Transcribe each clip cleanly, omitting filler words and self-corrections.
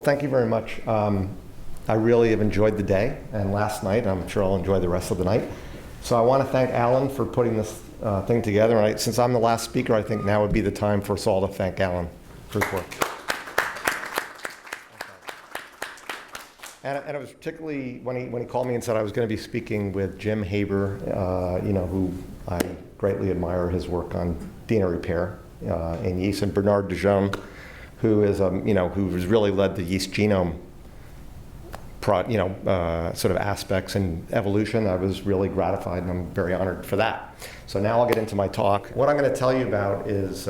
Thank you very much. I really have enjoyed the day, and last night. I'm sure I'll enjoy the rest of the night. So I want to thank Alan for putting this thing together. And since I'm the last speaker, I think now would be the time for us all to thank Alan for his work. And it was particularly when he called me and said I was going to be speaking with Jim Haber, who I greatly admire his work on DNA repair in yeast, and Bernard Dijon, who is who has really led the yeast genome sort of aspects in evolution. I was really gratified, and I'm very honored for that. So now I'll get into my talk. What I'm going to tell you about is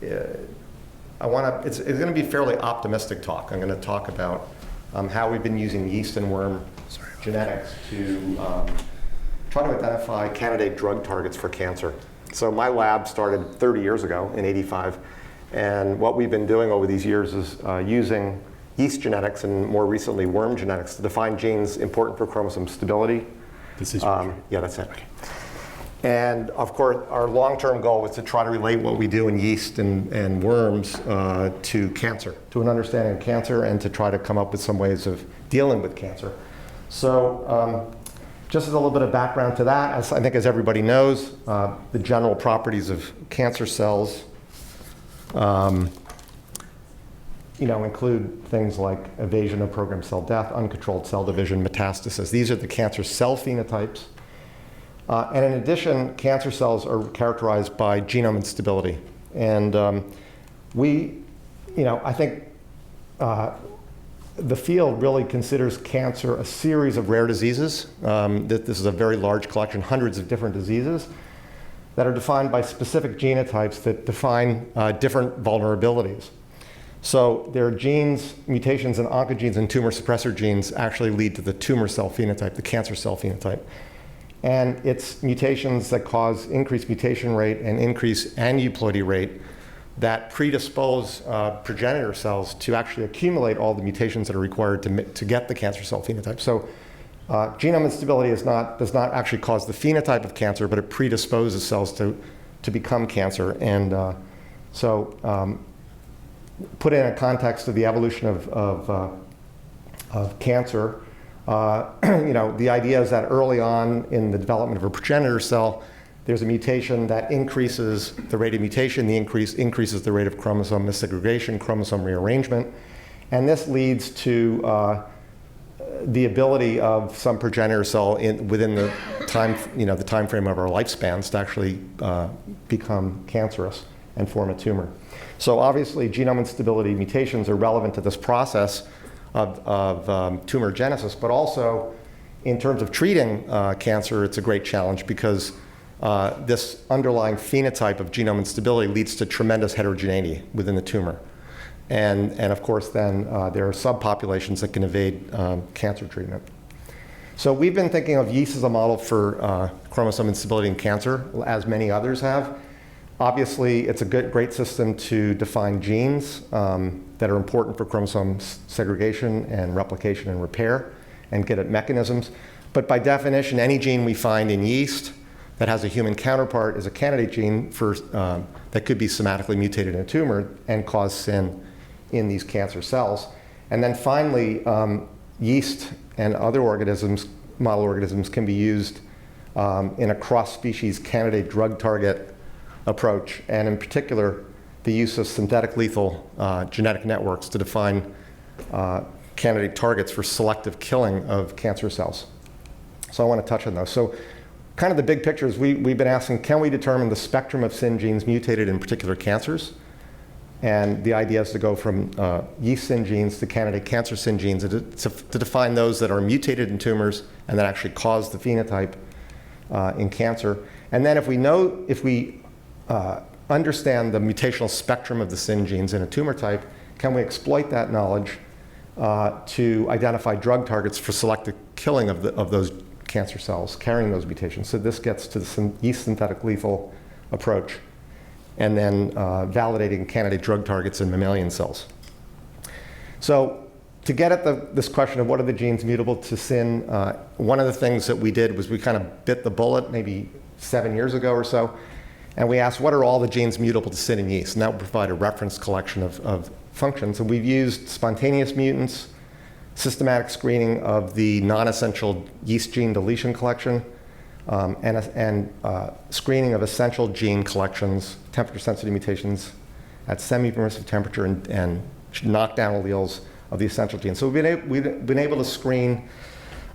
it's going to be a fairly optimistic talk. I'm going to talk about how we've been using yeast and worm genetics to try to identify candidate drug targets for cancer. So my lab started 30 years ago in '85, and what we've been doing over these years is using yeast genetics and more recently worm genetics to define genes important for chromosome stability. This is yeah, that's it. And of course, our long-term goal was to try to relate what we do in yeast and worms to cancer, to an understanding of cancer, and to try to come up with some ways of dealing with cancer. So just as a little bit of background to that, I think as everybody knows, the general properties of cancer cells include things like evasion of programmed cell death, uncontrolled cell division, metastasis. These are the cancer cell phenotypes. And in addition, cancer cells are characterized by genome instability. And I think the field really considers cancer a series of rare diseases. This is a very large collection, hundreds of different diseases that are defined by specific genotypes that define different vulnerabilities. So their genes, mutations in oncogenes and tumor suppressor genes actually lead to the tumor cell phenotype, the cancer cell phenotype. And it's mutations that cause increased mutation rate and increased aneuploidy rate that predispose progenitor cells to actually accumulate all the mutations that are required to get the cancer cell phenotype. So genome instability does not actually cause the phenotype of cancer, but it predisposes cells to become cancer. And put in a context of the evolution of cancer, the idea is that early on in the development of a progenitor cell, there's a mutation that increases the rate of mutation, increases the rate of chromosome missegregation, chromosome rearrangement, and this leads to the ability of some progenitor cell within the time frame of our lifespans to actually become cancerous and form a tumor. So obviously, genome instability mutations are relevant to this process of tumor genesis, but also in terms of treating cancer, it's a great challenge because this underlying phenotype of genome instability leads to tremendous heterogeneity within the tumor. And of course, then there are subpopulations that can evade cancer treatment. So we've been thinking of yeast as a model for chromosome instability in cancer, as many others have. Obviously, it's a great system to define genes that are important for chromosome segregation and replication and repair and get at mechanisms. But by definition, any gene we find in yeast that has a human counterpart is a candidate gene that could be somatically mutated in a tumor and cause CIN in these cancer cells. And then finally, yeast and other organisms, model organisms, can be used in a cross-species candidate drug target approach, and in particular, the use of synthetic lethal genetic networks to define candidate targets for selective killing of cancer cells. So I want to touch on those. So kind of the big picture is we've been asking, can we determine the spectrum of CIN genes mutated in particular cancers? And the idea is to go from yeast CIN genes to candidate cancer CIN genes to define those that are mutated in tumors and that actually cause the phenotype in cancer. And then if we understand the mutational spectrum of the CIN genes in a tumor type, can we exploit that knowledge to identify drug targets for selective killing of those cancer cells carrying those mutations? So this gets to the yeast synthetic lethal approach, and then validating candidate drug targets in mammalian cells. So to get at this question of what are the genes mutable to CIN, one of the things that we did was we kind of bit the bullet maybe 7 years ago or so, And we asked, what are all the genes mutable to CIN in yeast? And that would provide a reference collection of functions. And we've used spontaneous mutants, systematic screening of the non-essential yeast gene deletion collection, and screening of essential gene collections, temperature-sensitive mutations at semi-permissive temperature, and knockdown alleles of the essential genes. So we've been able to screen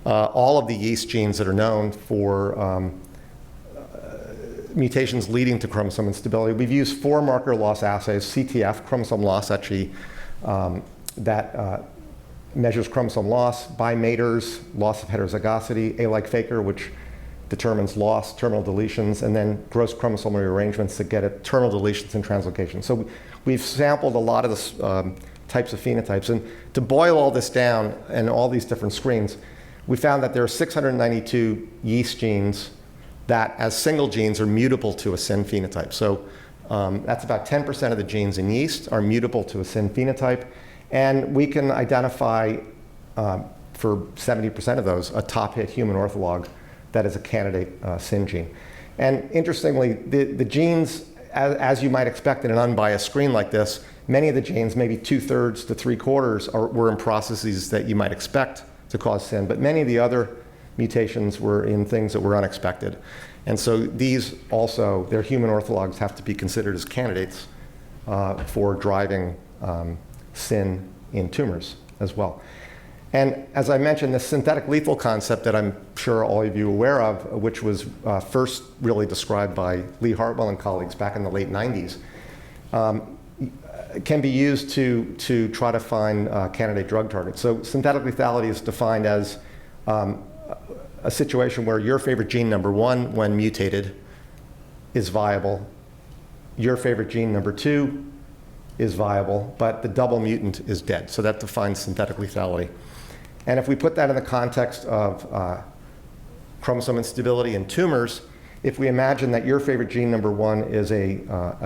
all of the yeast genes that are known for mutations leading to chromosome instability. We've used 4 marker loss assays, CTF, chromosome loss actually, that measures chromosome loss, bimaters, loss of heterozygosity, A-like Faker, which determines loss, terminal deletions, and then gross chromosomal rearrangements that get at terminal deletions and translocations. So we've sampled a lot of the types of phenotypes. And to boil all this down and all these different screens, we found that there are 692 yeast genes that as single genes are mutable to a CIN phenotype. So that's about 10% of the genes in yeast are mutable to a CIN phenotype. And we can identify for 70% of those a top hit human ortholog that is a candidate CIN gene. And interestingly, the genes, as you might expect in an unbiased screen like this, many of the genes, maybe 2/3 to 3/4, were in processes that you might expect to cause CIN, but many of the other mutations were in things that were unexpected. And so these also, their human orthologs have to be considered as candidates for driving CIN in tumors as well. And as I mentioned, this synthetic lethal concept that I'm sure all of you are aware of, which was first really described by Lee Hartwell and colleagues back in the late 90s, can be used to try to find candidate drug targets. So synthetic lethality is defined as a situation where your favorite gene number 1, when mutated, is viable. Your favorite gene number 2 is viable, but the double mutant is dead. So that defines synthetic lethality. And if we put that in the context of chromosome instability in tumors, if we imagine that your favorite gene number 1 is a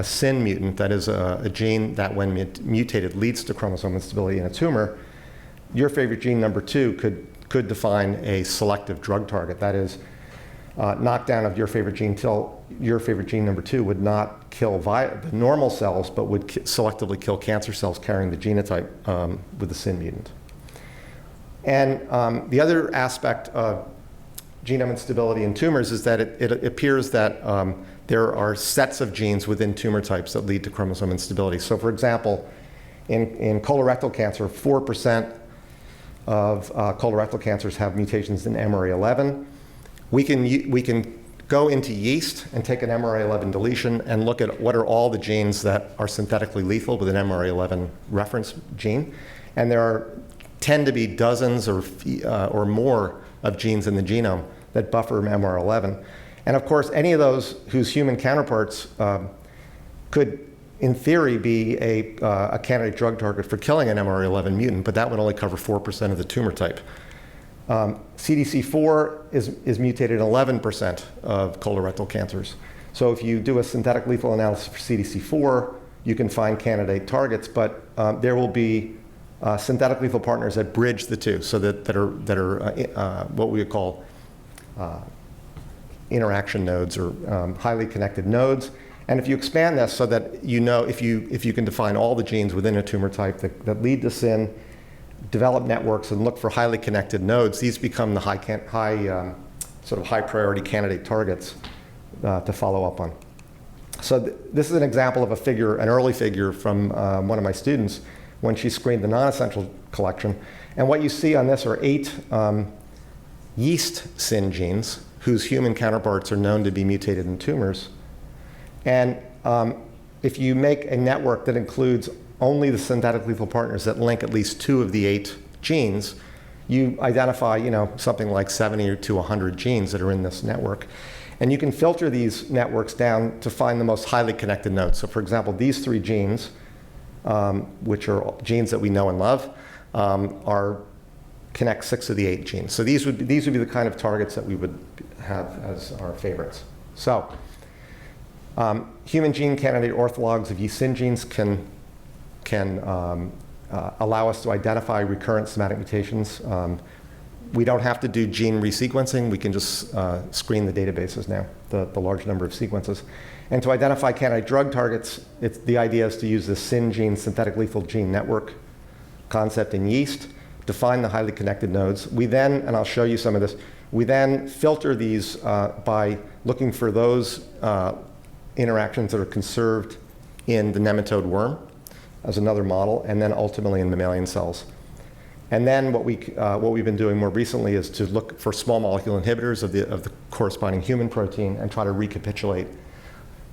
CIN mutant, that is a gene that when mutated leads to chromosome instability in a tumor, your favorite gene number 2 could define a selective drug target. That is, knockdown of your favorite gene till your favorite gene number 2 would not kill the normal cells, but would selectively kill cancer cells carrying the genotype with the CIN mutant. And the other aspect of genome instability in tumors is that it appears that there are sets of genes within tumor types that lead to chromosome instability. So for example, in colorectal cancer, 4% of colorectal cancers have mutations in MRE11. We can go into yeast and take an MRE11 deletion and look at what are all the genes that are synthetically lethal with an MRE11 reference gene. And there tend to be dozens or more of genes in the genome that buffer MR11. And of course, any of those whose human counterparts could, in theory, be a candidate drug target for killing an MR11 mutant, but that would only cover 4% of the tumor type. CDC4 is mutated in 11% of colorectal cancers. So if you do a synthetic lethal analysis for CDC4, you can find candidate targets, but there will be synthetic lethal partners that bridge the two, so that are what we would call interaction nodes or highly connected nodes. And if you expand this so that you know if you can define all the genes within a tumor type that lead to CIN, develop networks and look for highly connected nodes, these become the high priority candidate targets to follow up on. So this is an example of an early figure from one of my students when she screened the non-essential collection. And what you see on this are 8 yeast CIN genes whose human counterparts are known to be mutated in tumors. And if you make a network that includes only the synthetic lethal partners that link at least 2 of the 8 genes, you identify something like 70 to 100 genes that are in this network. And you can filter these networks down to find the most highly connected nodes. So for example, these 3 genes, which are genes that we know and love, connect 6 of the 8 genes. So these would be the kind of targets that we would have as our favorites. So human gene candidate orthologs of yeast CIN genes can allow us to identify recurrent somatic mutations. We don't have to do gene resequencing. We can just screen the databases now, the large number of sequences. And to identify candidate drug targets, the idea is to use the CIN gene, synthetic lethal gene network concept in yeast, define the highly connected nodes. We then, and I'll show you some of this, we then filter these by looking for those interactions that are conserved in the nematode worm as another model, and then ultimately in mammalian cells. And then what we've been doing more recently is to look for small molecule inhibitors of the corresponding human protein and try to recapitulate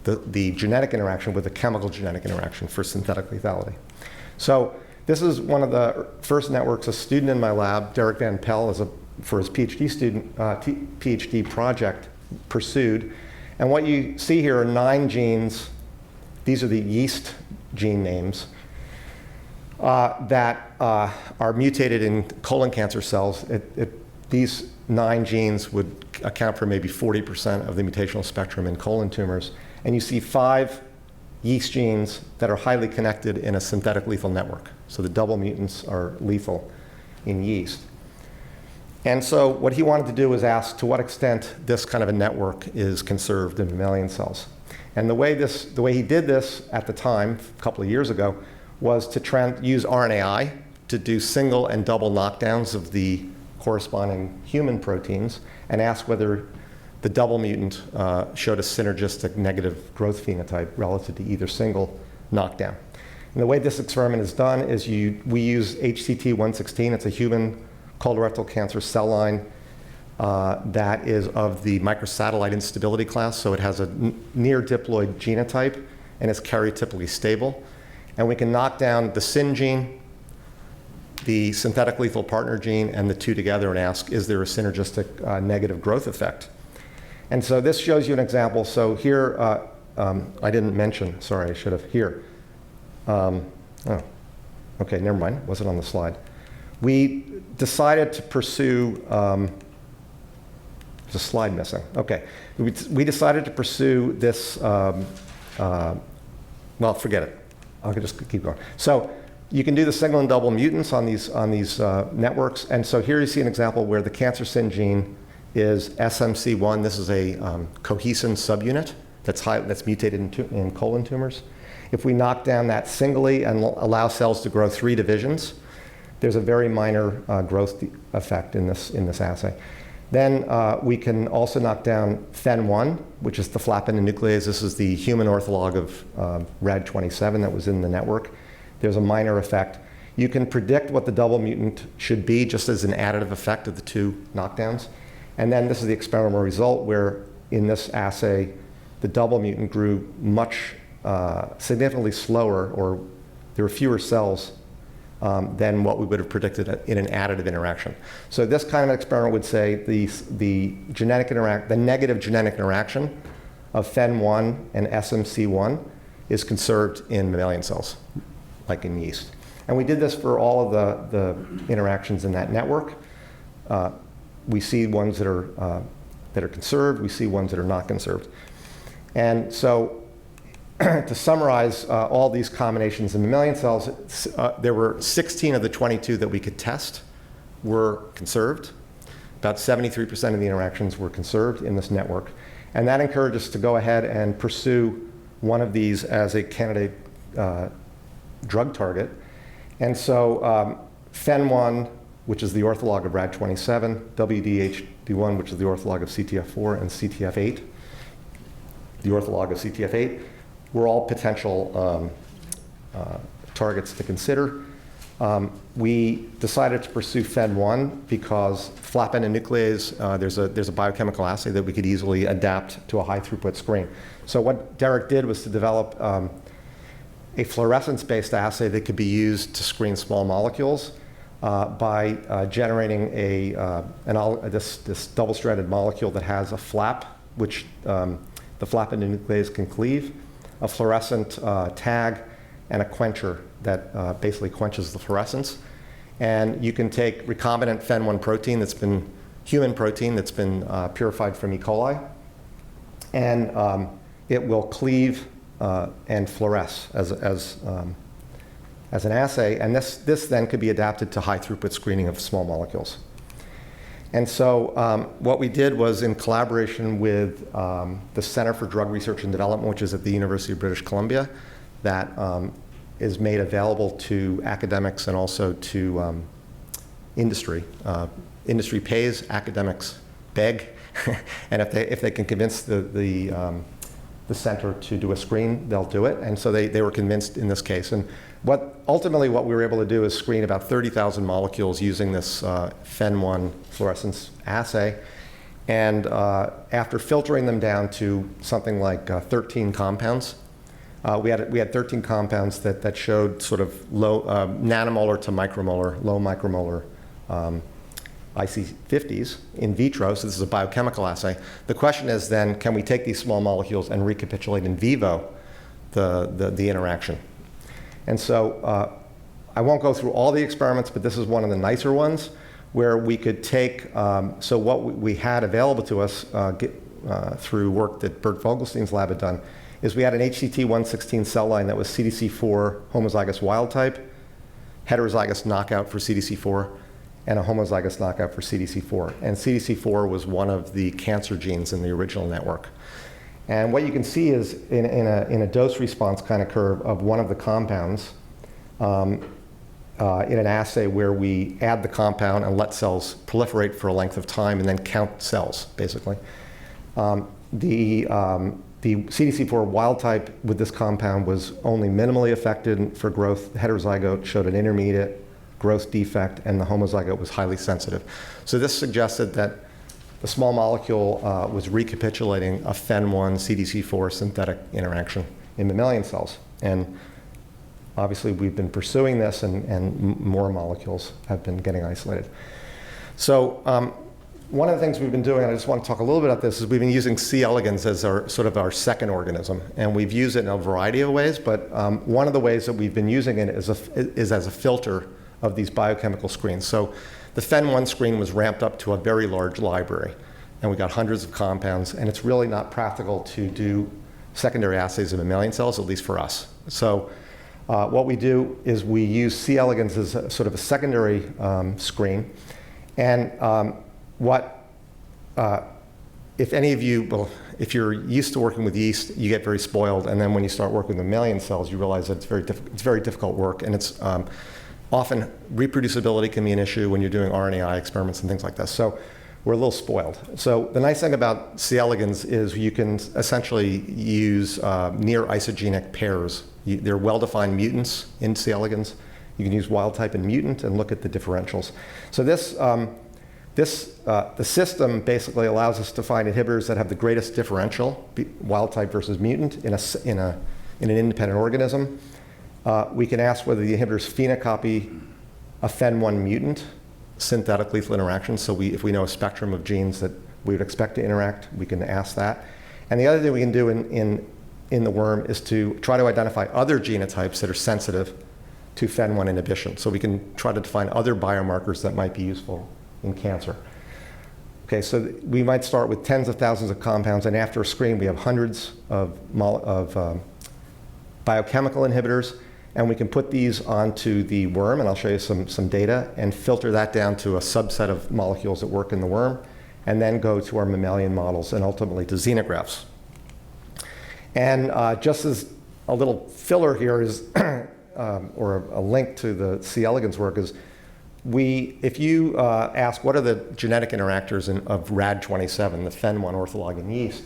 the genetic interaction with the chemical genetic interaction for synthetic lethality. So this is one of the first networks a student in my lab, Derek Van Pell, for his PhD project pursued. And what you see here are 9 genes. These are the yeast gene names that are mutated in colon cancer cells. These 9 genes would account for maybe 40% of the mutational spectrum in colon tumors. And you see 5 yeast genes that are highly connected in a synthetic lethal network. So the double mutants are lethal in yeast. And so what he wanted to do was ask to what extent this kind of a network is conserved in mammalian cells. And the way he did this at the time, a couple of years ago, was to use RNAi to do single and double knockdowns of the corresponding human proteins and ask whether the double mutant showed a synergistic negative growth phenotype relative to either single knockdown. And the way this experiment is done is we use HCT116. It's a human colorectal cancer cell line that is of the microsatellite instability class, so it has a near diploid genotype and is karyotypically stable. And we can knock down the CIN gene, the synthetic lethal partner gene, and the two together and ask, is there a synergistic negative growth effect? And so this shows you an example. So here, I didn't mention, sorry, I should have, here. Oh, okay, never mind, wasn't on the slide. We decided to pursue, there's a slide missing. Okay, we decided to pursue this, well, forget it. I'll just keep going. So you can do the single and double mutants on these networks. And so here you see an example where the cancer CIN gene is SMC1. This is a cohesin subunit that's mutated in colon tumors. If we knock down that singly and allow cells to grow 3 divisions, there's a very minor growth effect in this assay. Then we can also knock down FEN1, which is the flap endonuclease. This is the human ortholog of RAD27 that was in the network. There's a minor effect. You can predict what the double mutant should be just as an additive effect of the 2 knockdowns. And then this is the experimental result where in this assay, the double mutant grew much significantly slower, or there were fewer cells than what we would have predicted in an additive interaction. So this kind of experiment would say the negative genetic interaction of FEN1 and SMC1 is conserved in mammalian cells, like in yeast. And we did this for all of the interactions in that network. We see ones that are conserved. We see ones that are not conserved. And so to summarize all these combinations in mammalian cells, there were 16 of the 22 that we could test were conserved. About 73% of the interactions were conserved in this network. And that encouraged us to go ahead and pursue one of these as a candidate drug target. And so FEN1, which is the ortholog of RAD27, WDHD1, which is the ortholog of CTF4, and CTF8, the ortholog of CTF8, were all potential targets to consider. We decided to pursue FEN1 because flap endonuclease, there's a biochemical assay that we could easily adapt to a high throughput screen. So what Derek did was to develop a fluorescence-based assay that could be used to screen small molecules by generating this double-stranded molecule that has a flap, which the flap endonuclease can cleave, a fluorescent tag, and a quencher that basically quenches the fluorescence. And you can take recombinant FEN1 protein human protein that's been purified from E. coli, and it will cleave and fluoresce as an assay. And this then could be adapted to high throughput screening of small molecules. And so what we did was, in collaboration with the Center for Drug Research and Development, which is at the University of British Columbia, that is made available to academics and also to industry. Industry pays, academics beg, and if they can convince the center to do a screen, they'll do it. And so they were convinced in this case. And ultimately what we were able to do is screen about 30,000 molecules using this FEN1 fluorescence assay. And after filtering them down to something like 13 compounds, we had 13 compounds that showed sort of low nanomolar to micromolar, low micromolar IC50s in vitro, so this is a biochemical assay. The question is then, can we take these small molecules and recapitulate in vivo the interaction? And so I won't go through all the experiments, but this is one of the nicer ones where we could take, so what we had available to us through work that Bert Vogelstein's lab had done, is we had an HCT116 cell line that was CDC4 homozygous wild type, heterozygous knockout for CDC4, and a homozygous knockout for CDC4. And CDC4 was one of the cancer genes in the original network. And what you can see is in a dose response kind of curve of one of the compounds in an assay where we add the compound and let cells proliferate for a length of time and then count cells, basically. The CDC4 wild type with this compound was only minimally affected for growth. The heterozygote showed an intermediate growth defect, and the homozygote was highly sensitive. So this suggested that the small molecule was recapitulating a FEN1 CDC4 synthetic interaction in mammalian cells. And obviously we've been pursuing this, and more molecules have been getting isolated. So one of the things we've been doing, and I just want to talk a little bit about this, is we've been using C. elegans as our sort of our second organism. And we've used it in a variety of ways, but one of the ways that we've been using it is as a filter of these biochemical screens. So the FEN1 screen was ramped up to a very large library, and we got hundreds of compounds, and it's really not practical to do secondary assays in mammalian cells, at least for us. So what we do is we use C. elegans as a, sort of a secondary screen. And if any of you, well, if you're used to working with yeast, you get very spoiled, and then when you start working with mammalian cells, you realize that it's very difficult work, and it's often reproducibility can be an issue when you're doing RNAi experiments and things like this. So we're a little spoiled. So the nice thing about C. elegans is you can essentially use near isogenic pairs. There are well-defined mutants in C. elegans. You can use wild type and mutant and look at the differentials. So the system basically allows us to find inhibitors that have the greatest differential, wild type versus mutant, in an independent organism. We can ask whether the inhibitors phenocopy a FEN1 mutant synthetic lethal interaction. So if we know a spectrum of genes that we would expect to interact, we can ask that. And the other thing we can do in the worm is to try to identify other genotypes that are sensitive to FEN1 inhibition. So we can try to define other biomarkers that might be useful in cancer. Okay, so we might start with tens of thousands of compounds, and after a screen we have hundreds of biochemical inhibitors, and we can put these onto the worm, and I'll show you some data, and filter that down to a subset of molecules that work in the worm, and then go to our mammalian models and ultimately to xenografts. And just as a little filler here is, or a link to the C. elegans work is, if you ask what are the genetic interactors of RAD27, the FEN1 ortholog in yeast,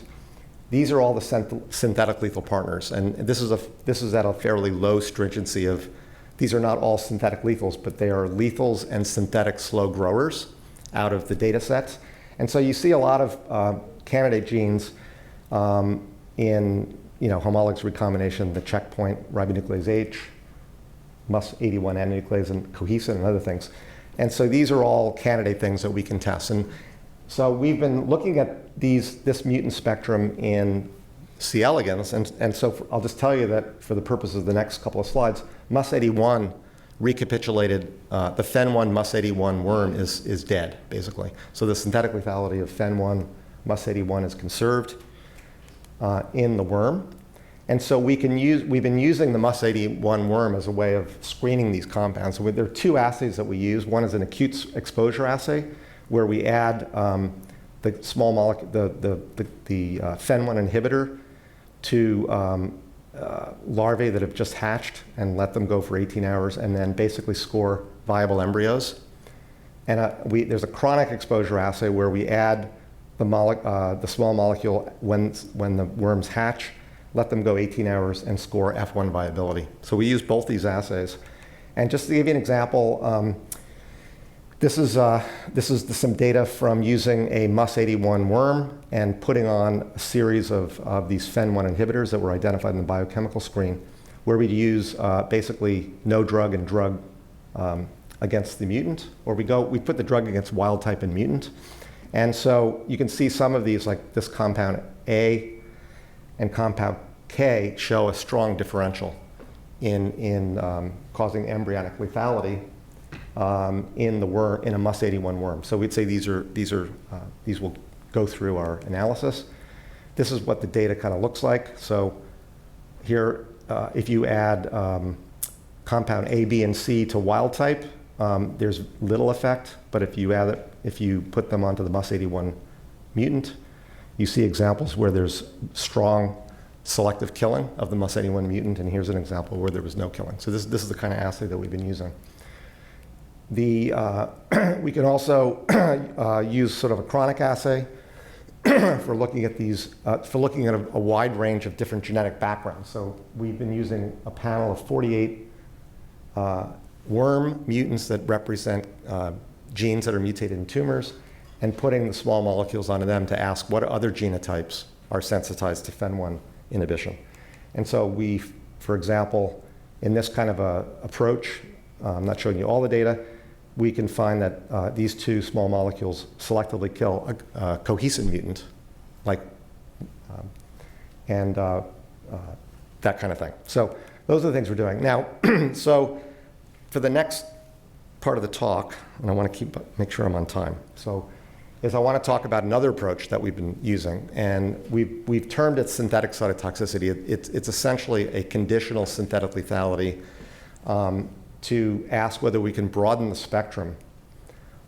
these are all the synthetic lethal partners. And this is at a fairly low stringency of, these are not all synthetic lethals, but they are lethals and synthetic slow growers out of the data sets. And so you see a lot of candidate genes in homologous recombination, the checkpoint ribonuclease H, MUS81N nuclease, and cohesin, and other things. And so these are all candidate things that we can test. And so we've been looking at this mutant spectrum in C. elegans, and so I'll just tell you that for the purpose of the next couple of slides, MUS81 recapitulated, the FEN1 MUS81 worm is dead, basically. So the synthetic lethality of FEN1 MUS81 is conserved in the worm. And so we've been using the MUS81 worm as a way of screening these compounds. So there are two assays that we use. One is an acute exposure assay, where we add the small molecule, the FEN1 inhibitor to larvae that have just hatched and let them go for 18 hours and then basically score viable embryos. And there's a chronic exposure assay where we add the small molecule when the worms hatch, let them go 18 hours and score F1 viability. So we use both these assays. And just to give you an example, this is some data from using a MUS81 worm and putting on a series of these FEN1 inhibitors that were identified in the biochemical screen, where we'd use basically no drug and drug against the mutant, or we put the drug against wild type and mutant. And so you can see some of these, like this compound A and compound K, show a strong differential in causing embryonic lethality in a MUS81 worm. So we'd say these will go through our analysis. This is what the data kind of looks like. So here, if you add compound A, B, and C to wild type, there's little effect. But if you put them onto the MUS81 mutant, you see examples where there's strong selective killing of the MUS81 mutant, and here's an example where there was no killing. So this is the kind of assay that we've been using. We can also use sort of a chronic assay for looking at a wide range of different genetic backgrounds. So we've been using a panel of 48 worm mutants that represent genes that are mutated in tumors, and putting the small molecules onto them to ask what other genotypes are sensitized to FEN1 inhibition. And so we, for example, in this kind of approach, I'm not showing you all the data, we can find that these two small molecules selectively kill a cohesive mutant, and that kind of thing. So those are the things we're doing. Now, so for the next part of the talk, and I want to make sure I'm on time, is I want to talk about another approach that we've been using, and we've termed it synthetic cytotoxicity. It's essentially a conditional synthetic lethality to ask whether we can broaden the spectrum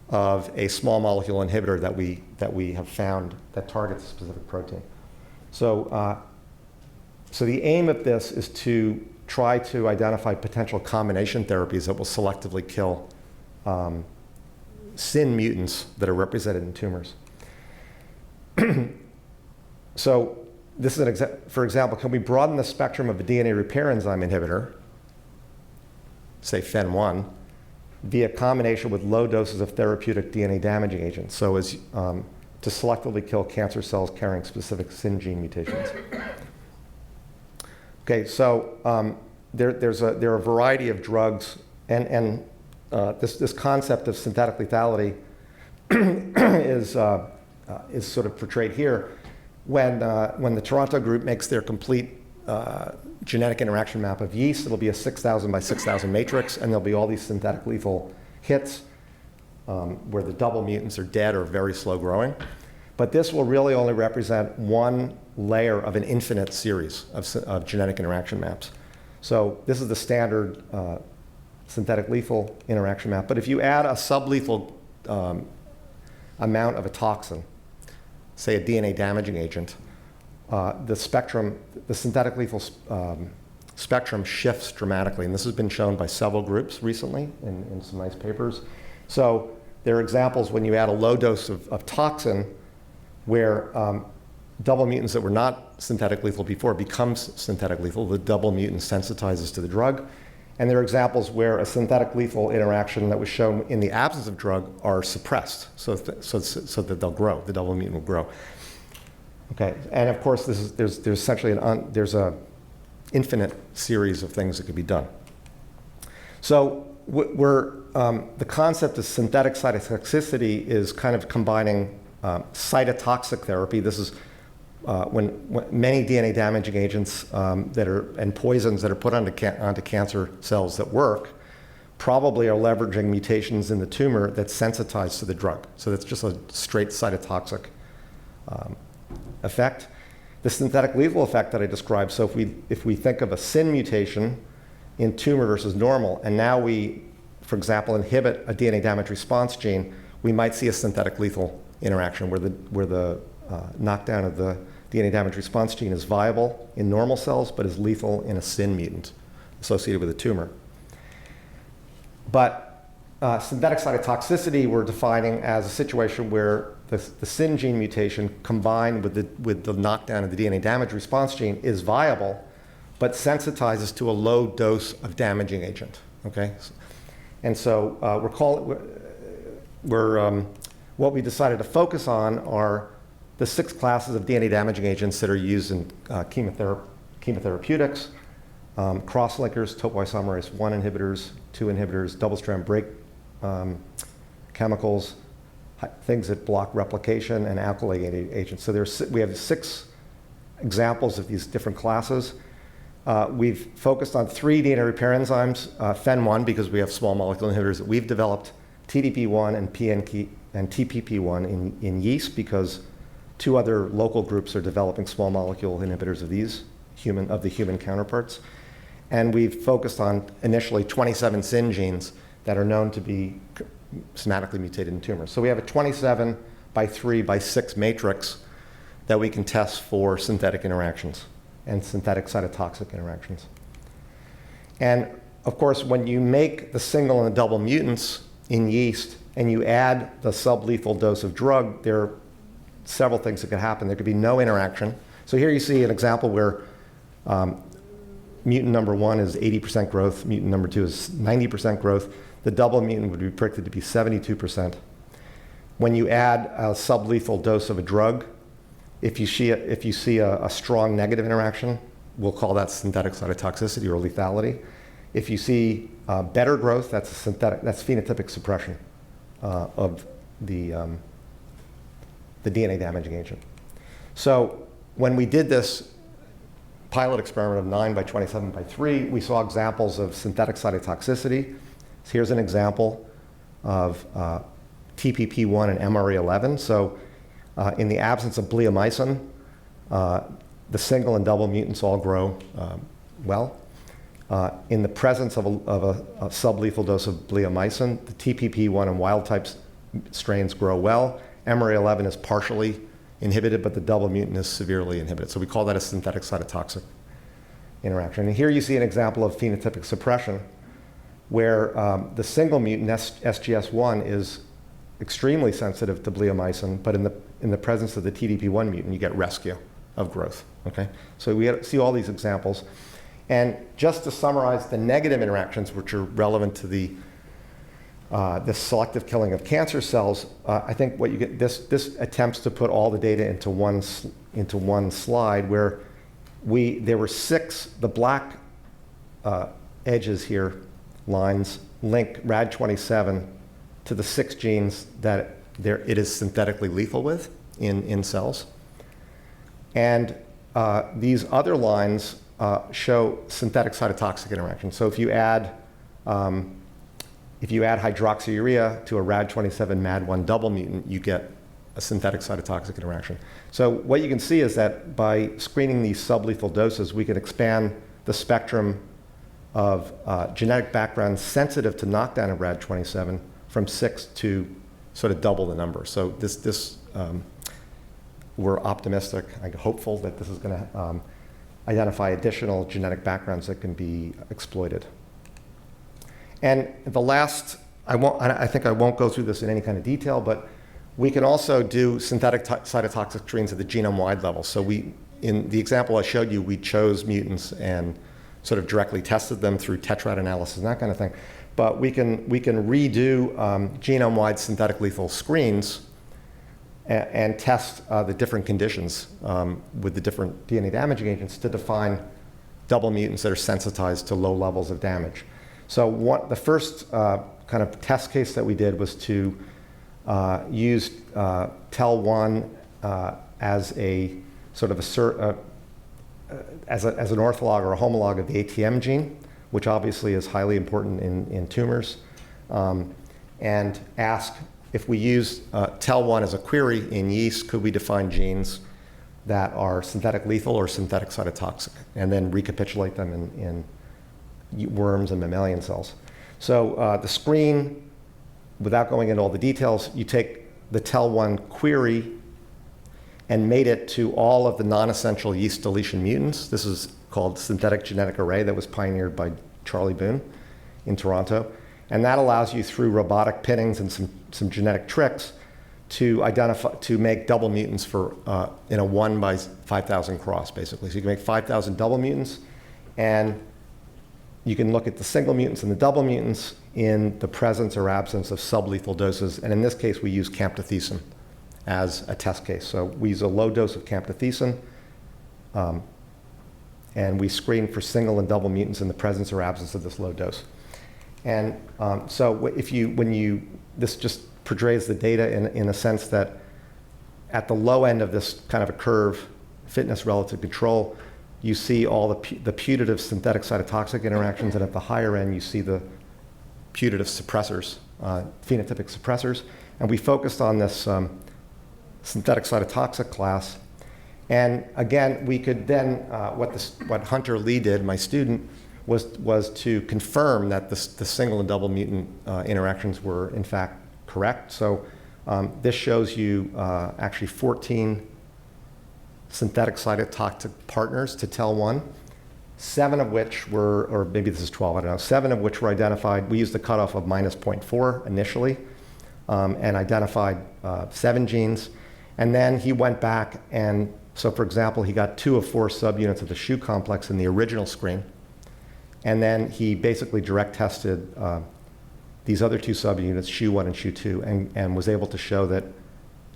of a small molecule inhibitor that we have found that targets a specific protein. So the aim of this is to try to identify potential combination therapies that will selectively kill CIN mutants that are represented in tumors. So this is for example, can we broaden the spectrum of a DNA repair enzyme inhibitor, say FEN1, via combination with low doses of therapeutic DNA damaging agents, so as to selectively kill cancer cells carrying specific CIN gene mutations? Okay, so there are a variety of drugs, and this concept of synthetic lethality is sort of portrayed here when the Toronto group makes their complete genetic interaction map of yeast. It'll be a 6,000 by 6,000 matrix, and there'll be all these synthetic lethal hits where the double mutants are dead or very slow growing. But this will really only represent one layer of an infinite series of genetic interaction maps. So this is the standard synthetic lethal interaction map. But if you add a sublethal amount of a toxin, say a DNA damaging agent, the synthetic lethal spectrum shifts dramatically. And this has been shown by several groups recently in some nice papers. So there are examples when you add a low dose of toxin where double mutants that were not synthetic lethal before becomes synthetic lethal. The double mutant sensitizes to the drug. And there are examples where a synthetic lethal interaction that was shown in the absence of drug are suppressed so that they'll grow, the double mutant will grow. Okay, and of course there's essentially there's a infinite series of things that could be done. So the concept of synthetic cytotoxicity is kind of combining cytotoxic therapy. This is when many DNA damaging agents and poisons that are put onto cancer cells that work probably are leveraging mutations in the tumor that sensitize to the drug. So that's just a straight cytotoxic effect. The synthetic lethal effect that I described, so if we think of a CIN mutation in tumor versus normal, and now we, for example, inhibit a DNA damage response gene, we might see a synthetic lethal interaction where the knockdown of the DNA damage response gene is viable in normal cells, but is lethal in a CIN mutant associated with a tumor. But synthetic cytotoxicity we're defining as a situation where the CIN gene mutation combined with the knockdown of the DNA damage response gene is viable, but sensitizes to a low dose of damaging agent. Okay, and so what we decided to focus on are the 6 classes of DNA damaging agents that are used in chemotherapeutics, cross-linkers, topoisomerase I inhibitors, 2 inhibitors, double-strand break chemicals, things that block replication, and alkylating agents. So we have 6 examples of these different classes. We've focused on 3 DNA repair enzymes, FEN1 because we have small molecule inhibitors that we've developed, TDP1 and TPP1 in yeast because 2 other local groups are developing small molecule inhibitors of the human counterparts. And we've focused on initially 27 CIN genes that are known to be somatically mutated in tumors. So we have a 27 by 3 by 6 matrix that we can test for synthetic interactions and synthetic cytotoxic interactions. And of course, when you make the single and the double mutants in yeast and you add the sublethal dose of drug, there are several things that could happen. There could be no interaction. So here you see an example where mutant number 1 is 80% growth, mutant number 2 is 90% growth. The double mutant would be predicted to be 72%. When you add a sublethal dose of a drug, if you see a strong negative interaction, we'll call that synthetic cytotoxicity or lethality. If you see better growth, that's phenotypic suppression of the DNA damaging agent. So when we did this pilot experiment of 9 by 27 by 3, we saw examples of synthetic cytotoxicity. So here's an example of TPP1 and MRE11. So in the absence of bleomycin, the single and double mutants all grow well. In the presence of a sublethal dose of bleomycin, the TPP1 and wild type strains grow well. MRE11 is partially inhibited, but the double mutant is severely inhibited. So we call that a synthetic cytotoxic interaction. And here you see an example of phenotypic suppression where the single mutant SGS1 is extremely sensitive to bleomycin, but in the presence of the TDP1 mutant, you get rescue of growth. Okay? So we see all these examples. And just to summarize the negative interactions, which are relevant to the selective killing of cancer cells, I think what you get, this attempts to put all the data into one slide where there were 6, the black edges here, lines, link RAD27 to the 6 genes that it is synthetically lethal with in cells. And these other lines show synthetic cytotoxic interaction. So if you add hydroxyurea to a RAD27 MAD1 double mutant, you get a synthetic cytotoxic interaction. So what you can see is that by screening these sublethal doses, we can expand the spectrum of genetic backgrounds sensitive to knockdown of RAD27 from 6 to sort of double the number. So we're optimistic, hopeful that this is going to identify additional genetic backgrounds that can be exploited. And the last, I think I won't go through this in any kind of detail, but we can also do synthetic cytotoxic screens at the genome-wide level. So in the example I showed you, we chose mutants and sort of directly tested them through tetrad analysis and that kind of thing. But we can redo genome-wide synthetic lethal screens and test the different conditions with the different DNA damaging agents to define double mutants that are sensitized to low levels of damage. So the first kind of test case that we did was to use TEL1 as a sort of as an ortholog or a homolog of the ATM gene, which obviously is highly important in tumors, and ask if we use TEL1 as a query in yeast, could we define genes that are synthetic lethal or synthetic cytotoxic, and then recapitulate them in worms and mammalian cells. So the screen without going into all the details, you take the TEL1 query and mate it to all of the non-essential yeast deletion mutants. This is called synthetic genetic array that was pioneered by Charlie Boone in Toronto. And that allows you, through robotic pinnings and some genetic tricks, to make double mutants for in a 1 by 5,000 cross, basically. So you can make 5,000 double mutants, and you can look at the single mutants and the double mutants in the presence or absence of sublethal doses. And in this case, we use camptothecin as a test case. So we use a low dose of camptothecin, and we screen for single and double mutants in the presence or absence of this low dose. And so this just portrays the data in a sense that at the low end of this kind of a curve, fitness relative control, you see all the putative synthetic cytotoxic interactions, and at the higher end, you see the putative suppressors, phenotypic suppressors. And we focused on this synthetic cytotoxic class. And again, we could then, what Hunter Lee did, my student, was to confirm that the single and double mutant interactions were in fact correct. So this shows you actually 14 synthetic cytotoxic partners to TEL1, 7 of which were, or maybe this is 12, I don't know, 7 of which were identified. We used the cutoff of -0.4 initially and identified 7 genes. And then he went back and, so for example, he got 2 of 4 subunits of the SHU complex in the original screen. And then he basically direct tested these other 2 subunits, SHU1 and SHU2, and was able to show that,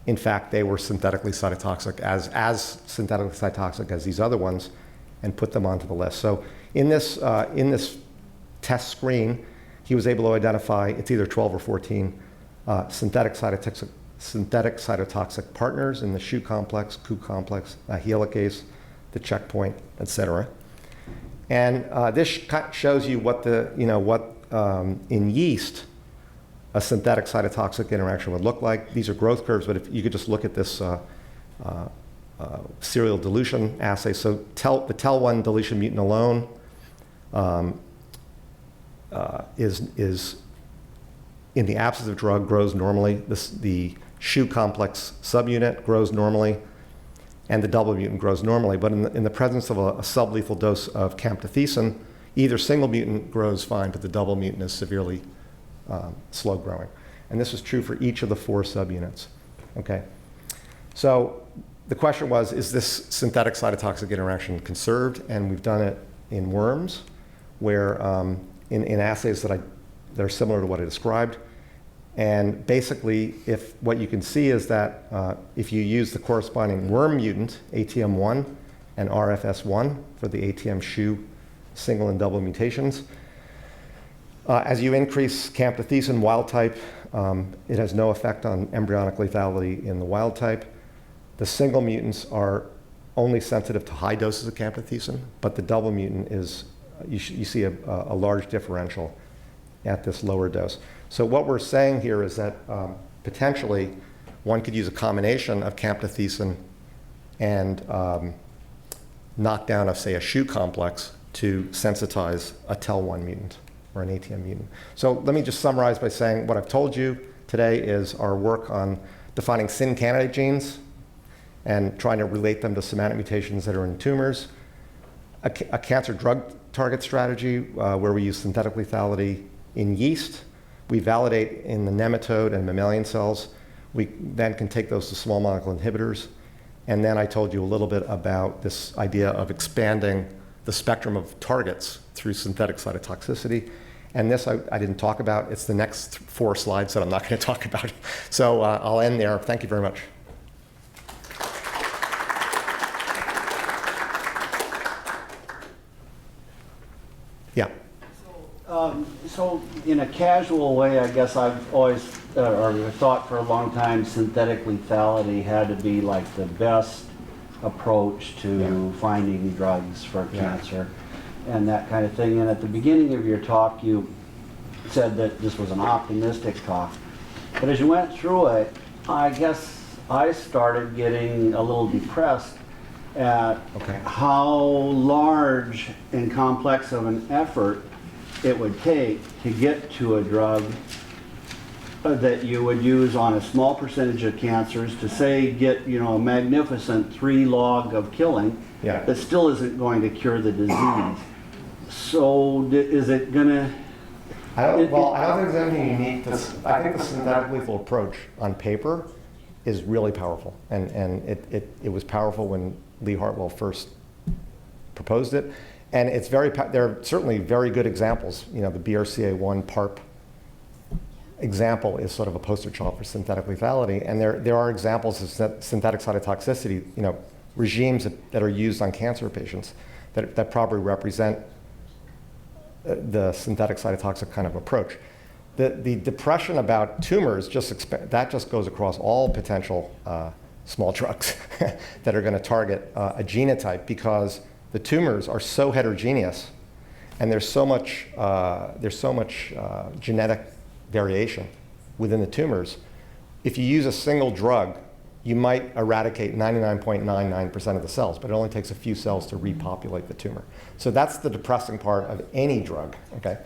in fact, they were synthetically cytotoxic, as synthetically cytotoxic as these other ones, and put them onto the list. So in this test screen, he was able to identify, it's either 12 or 14 synthetic cytotoxic partners in the SHU complex, CU complex, helicase, the checkpoint, et cetera. And this shows you what in yeast a synthetic cytotoxic interaction would look like. These are growth curves, but if you could just look at this serial dilution assay. So the TEL1 deletion mutant alone is in the absence of drug grows normally. The SHU complex subunit grows normally, and the double mutant grows normally. But in the presence of a sublethal dose of camptothecin, either single mutant grows fine, but the double mutant is severely slow growing. And this is true for each of the 4 subunits. Okay. So the question was, is this synthetic cytotoxic interaction conserved? And we've done it in worms, where in assays that are similar to what I described. And basically, what you can see is that if you use the corresponding worm mutant, ATM1 and RFS1 for the ATM SHU single and double mutations, as you increase camptothecin wild type, it has no effect on embryonic lethality in the wild type. The single mutants are only sensitive to high doses of camptothecin, but the double mutant is, you see a large differential at this lower dose. So what we're saying here is that potentially one could use a combination of camptothecin and knockdown of, say, a SHU complex to sensitize a TEL1 mutant or an ATM mutant. So let me just summarize by saying what I've told you today is our work on defining CIN candidate genes and trying to relate them to somatic mutations that are in tumors, a cancer drug target strategy where we use synthetic lethality in yeast. We validate in the nematode and mammalian cells. We then can take those to small molecule inhibitors. And then I told you a little bit about this idea of expanding the spectrum of targets through synthetic cytotoxicity. And this I didn't talk about. It's the next 4 slides that I'm not going to talk about. So I'll end there. Thank you very much. Yeah. So in a casual way, I guess I've always, or thought for a long time, synthetic lethality had to be like the best approach to finding drugs for cancer and that kind of thing. And at the beginning of your talk, you said that this was an optimistic talk. But as you went through it, I guess I started getting a little depressed at how large and complex of an effort it would take to get to a drug that you would use on a small percentage of cancers to say get, you know, a magnificent 3 log of killing, Yeah. that still isn't going to cure the disease. So is it gonna? I don't think there's anything unique. I think the synthetic lethal approach on paper is really powerful, and it was powerful when Lee Hartwell first proposed it, and it's there are certainly very good examples. You know, the BRCA1 PARP example is sort of a poster child for synthetic lethality, and there are examples of synthetic cytotoxicity, you know, regimes that are used on cancer patients that probably represent the synthetic cytotoxic kind of approach. The depression about tumors that just goes across all potential small drugs that are going to target a genotype, because the tumors are so heterogeneous and there's so much genetic variation within the tumors. If you use a single drug, you might eradicate 99.99% of the cells, but it only takes a few cells to repopulate the tumor. So that's the depressing part of any drug, okay?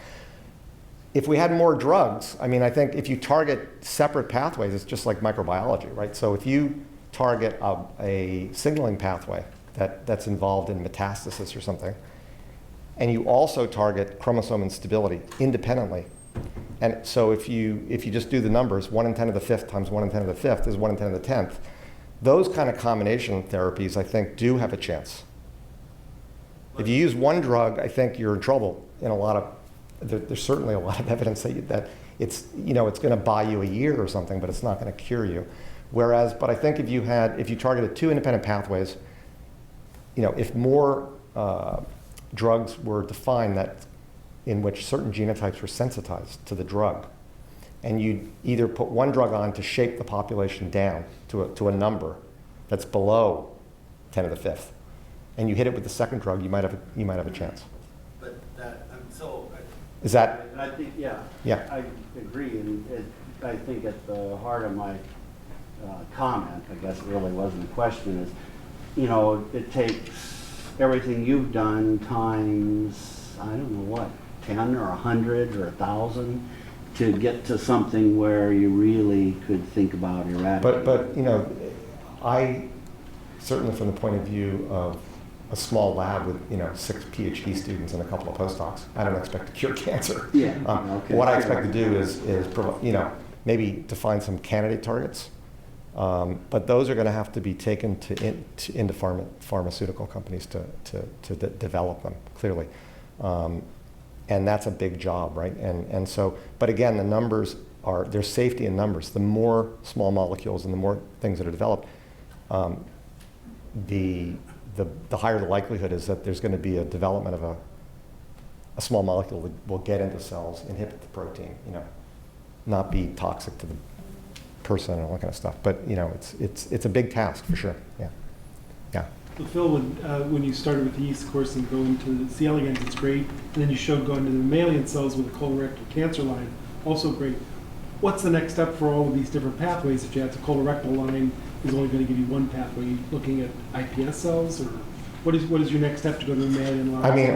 If we had more drugs, I mean, I think if you target separate pathways, it's just like microbiology, right? So if you target a signaling pathway that's involved in metastasis or something, and you also target chromosome instability independently, and so if you just do the numbers, 1 in 10 to the 5th times 1 in 10 to the 5th is 1 in 10 to the 10th. Those kind of combination therapies, I think, do have a chance. If you use one drug, I think you're in trouble. There's certainly a lot of evidence that it's going to buy you a year or something, but it's not going to cure you. But I think if you targeted 2 independent pathways, you know, if more drugs were defined in which certain genotypes were sensitized to the drug, and you either put one drug on to shape the population down to a number that's below 10 to the 5th, and you hit it with the second drug, you might have a chance. But that, so. Is that? And I think, yeah. I agree, and I think at the heart of my comment, I guess it really wasn't a question, is, you know, it takes everything you've done times, I don't know what, 10 or 100 or 1,000 to get to something where you really could think about eradicating. But you know, I certainly, from the point of view of a small lab with 6 PhD students and a couple of postdocs, I don't expect to cure cancer. Yeah. Okay. What I expect to do is maybe define some candidate targets, but those are going to have to be taken into pharmaceutical companies to develop them clearly. And that's a big job, right? And so, but again, the numbers there's safety in numbers. The more small molecules and the more things that are developed, the higher the likelihood is that there's going to be a development of a small molecule that will get into cells, inhibit the protein, not be toxic to the person and all that kind of stuff. But it's a big task for sure. Yeah. So Phil, when you started with the yeast course and go into C. elegans, it's great. And then you showed going to the mammalian cells with the colorectal cancer line, also great. What's the next step for all of these different pathways? If you have the colorectal line is only going to give you one pathway, are you looking at iPS cells, or what is your next step to go to the mammalian line? I mean,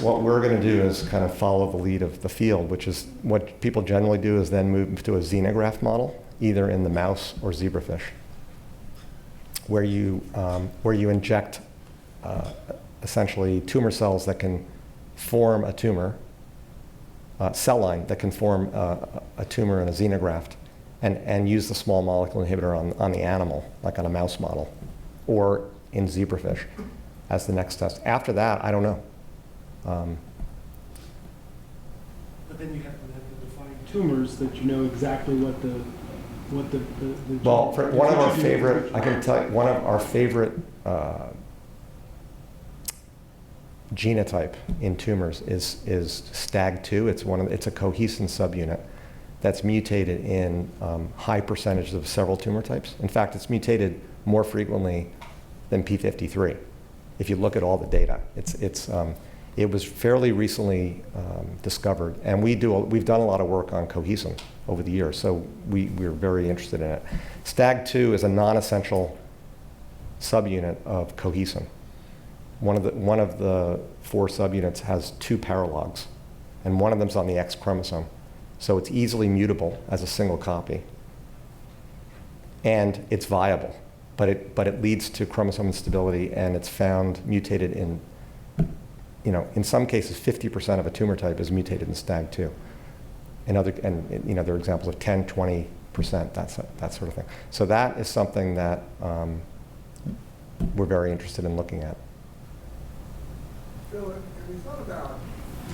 what we're going to do is kind of follow the lead of the field, which is what people generally do is then move to a xenograft model, either in the mouse or zebrafish, where you inject essentially tumor cells that can form a tumor, cell line that can form a tumor in a xenograft, and use the small molecule inhibitor on the animal, like on a mouse model, or in zebrafish as the next test. After that, I don't know. But then you have to define tumors that you know exactly what the well, for one of our favorite, I can tell you, one of our favorite genotype in tumors is STAG2. It's a cohesin subunit that's mutated in high percentages of several tumor types. In fact, it's mutated more frequently than P53. If you look at all the data, it was fairly recently discovered, and we've done a lot of work on cohesin over the years, so we're very interested in it. STAG2 is a non-essential subunit of cohesin. One of the 4 subunits has 2 paralogs, and one of them's on the X chromosome. So it's easily mutable as a single copy. And it's viable, but it leads to chromosome instability, and it's found mutated in, in some cases, 50% of a tumor type is mutated in STAG2. There are examples of 10, 20%, that sort of thing. So that is something that we're very interested in looking at. Phil, have you thought about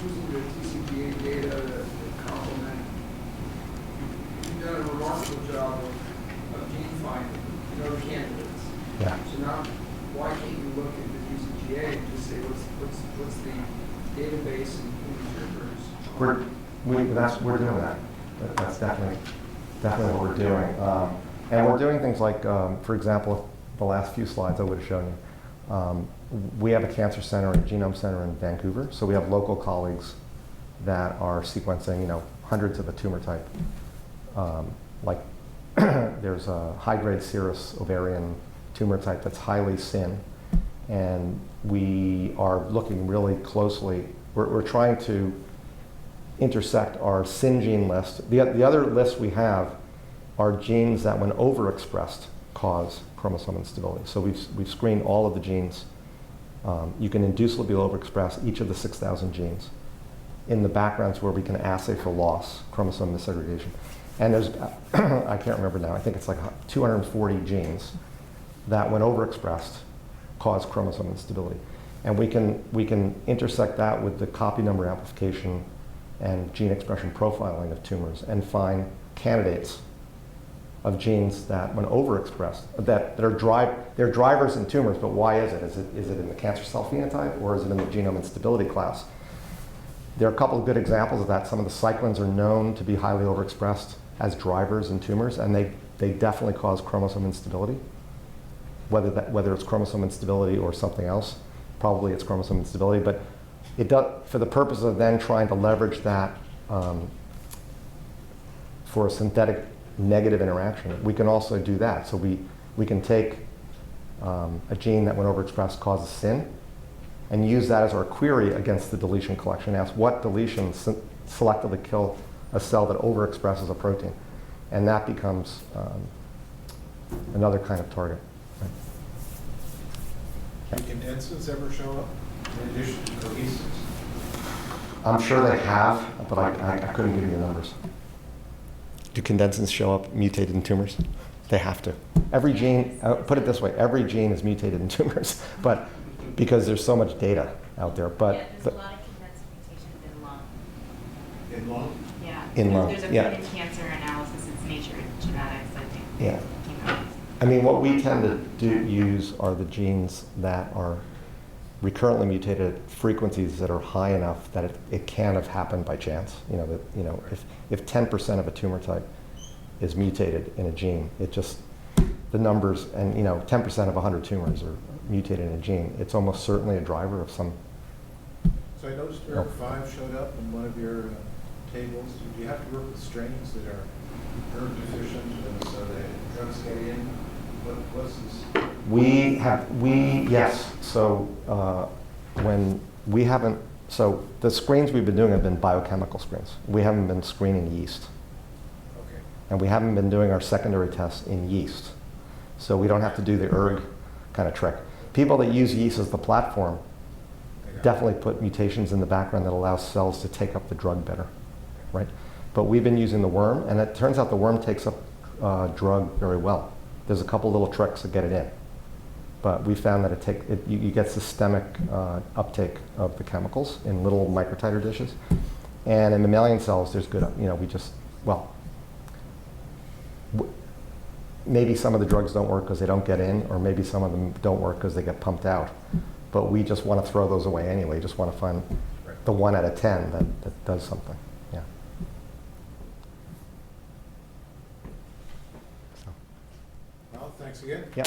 using the TCGA data to complement? You've done a remarkable job of gene finding, candidates. Yeah. So now, why can't you look at the TCGA and just say, what's the database and We're doing that. That's definitely what we're doing. And we're doing things like, for example, the last few slides I would have shown you. We have a cancer center and a genome center in Vancouver, so we have local colleagues that are sequencing, hundreds of a tumor type. There's a high-grade serous ovarian tumor type that's highly CIN, and we are looking really closely. We're trying to intersect our CIN gene list. The other list we have are genes that, when overexpressed, cause chromosome instability. So we've screened all of the genes. You can inducibly overexpress each of the 6,000 genes in the backgrounds where we can assay for loss, chromosome misaggregation. And there's, I can't remember now, I think it's like 240 genes that, when overexpressed, cause chromosome instability. And we can intersect that with the copy number amplification and gene expression profiling of tumors and find candidates of genes that, when overexpressed, they're drivers in tumors, but why is it? Is it in the cancer cell phenotype, or is it in the genome instability class? There are a couple of good examples of that. Some of the cyclins are known to be highly overexpressed as drivers in tumors, and they definitely cause chromosome instability. Whether it's chromosome instability or something else, probably it's chromosome instability, but it does, for the purpose of then trying to leverage that for a synthetic negative interaction, we can also do that. So we can take a gene that, when overexpressed, causes CIN, and use that as our query against the deletion collection. Ask what deletions selectively kill a cell that overexpresses a protein, and that becomes another kind of target. Do condensers ever show up in addition to cohesives? I'm sure they have, but I couldn't give you the numbers. Do condensins show up mutated in tumors? They have to. Every gene, put it this way, every gene is mutated in tumors, but because there's so much data out there. But yeah, there's a lot of condensed mutations in lung. In lung? Yeah. In lung, There's a yeah. Korean cancer analysis. It's Nature Genetics, I think. Yeah. Came out. I mean, what we tend to use are the genes that are recurrently mutated at frequencies that are high enough that it can have happened by chance. If 10% of a tumor type is mutated in a gene, it just, the numbers, and 10% of 100 tumors are mutated in a gene, it's almost certainly a driver of some. So I noticed ERG5 showed up in one of your tables. Do you have to work with strains that are ERG deficient, and so the drugs get in? What's this? Yes. So so the screens we've been doing have been biochemical screens. We haven't been screening yeast. Okay. And we haven't been doing our secondary tests in yeast. So we don't have to do the ERG kind of trick. People that use yeast as the platform definitely put mutations in the background that allow cells to take up the drug better, right? But we've been using the worm, and it turns out the worm takes up drug very well. There's a couple little tricks that get it in. But we found that you get systemic uptake of the chemicals in little microtiter dishes. And in mammalian cells, there's good, maybe some of the drugs don't work because they don't get in, or maybe some of them don't work because they get pumped out. But we just want to throw those away anyway. We just want to find the 1 out of 10 that does something. Yeah. Well, thanks again. Yeah.